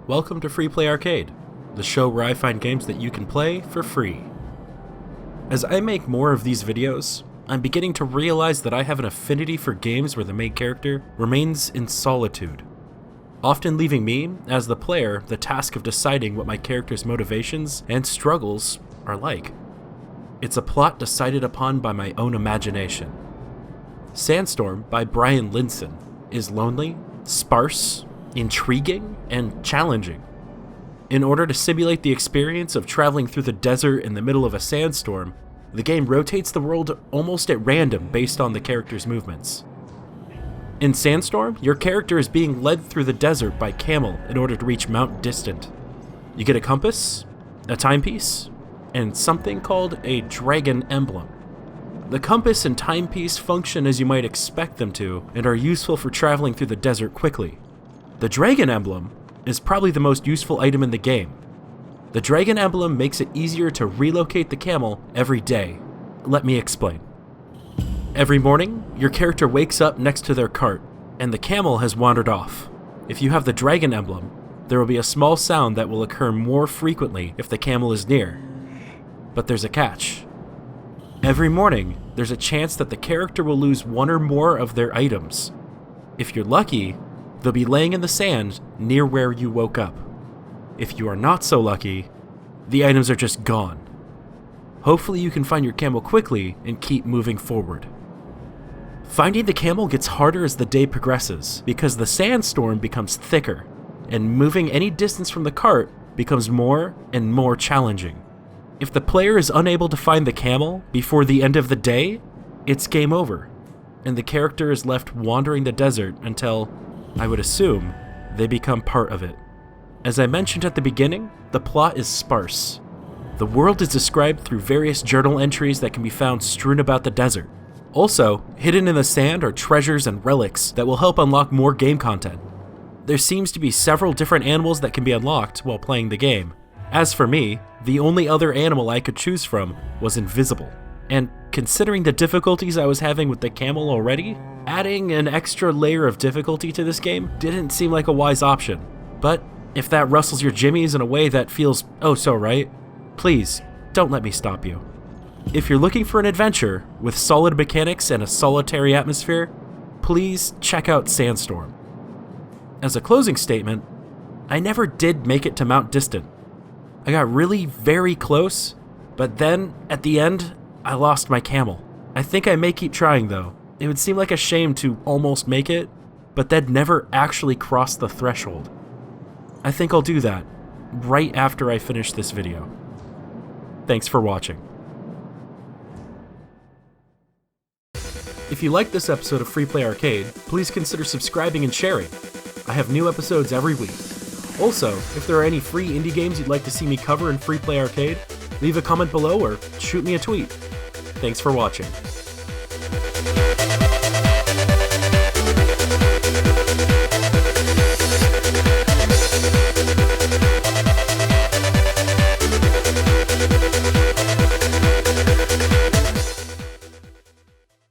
Welcome to Free Play Arcade, the show where I find games that you can play for free. As I make more of these videos, I'm beginning to realize that I have an affinity for games where the main character remains in solitude, often leaving me, as the player, the task of deciding what my character's motivations and struggles are like. It's a plot decided upon by my own imagination. Sandstorm by Brian Linson is lonely, sparse, intriguing, and challenging. In order to simulate the experience of traveling through the desert in the middle of a sandstorm, the game rotates the world almost at random based on the character's movements. In Sandstorm, your character is being led through the desert by camel in order to reach Mount Distant. You get a compass, a timepiece, and something called a dragon emblem. The compass and timepiece function as you might expect them to, and are useful for traveling through the desert quickly. The dragon emblem is probably the most useful item in the game. The dragon emblem makes it easier to relocate the camel every day. Let me explain. Every morning, your character wakes up next to their cart, and the camel has wandered off. If you have the dragon emblem, there will be a small sound that will occur more frequently if the camel is near. But there's a catch. Every morning, there's a chance that the character will lose one or more of their items. If you're lucky, they'll be laying in the sand near where you woke up. If you are not so lucky, the items are just gone. Hopefully you can find your camel quickly and keep moving forward. Finding the camel gets harder as the day progresses because the sandstorm becomes thicker, and moving any distance from the cart becomes more and more challenging. If the player is unable to find the camel before the end of the day, it's game over, and the character is left wandering the desert until, I would assume, they become part of it. As I mentioned at the beginning, the plot is sparse. The world is described through various journal entries that can be found strewn about the desert. Also, hidden in the sand are treasures and relics that will help unlock more game content. There seems to be several different animals that can be unlocked while playing the game. As for me, the only other animal I could choose from was invisible. And considering the difficulties I was having with the camel already, adding an extra layer of difficulty to this game didn't seem like a wise option. But if that rustles your jimmies in a way that feels oh so right, please don't let me stop you. If you're looking for an adventure with solid mechanics and a solitary atmosphere, please check out Sandstorm. As a closing statement, I never did make it to Mount Distant. I got really very close, but then at the end, I lost my camel. I think I may keep trying though. It would seem like a shame to almost make it, but then never actually cross the threshold. I think I'll do that right after I finish this video. Thanks for watching. If you liked this episode of Free Play Arcade, please consider subscribing and sharing. I have new episodes every week. Also, if there are any free indie games you'd like to see me cover in Free Play Arcade, leave a comment below or shoot me a tweet. Thanks for watching.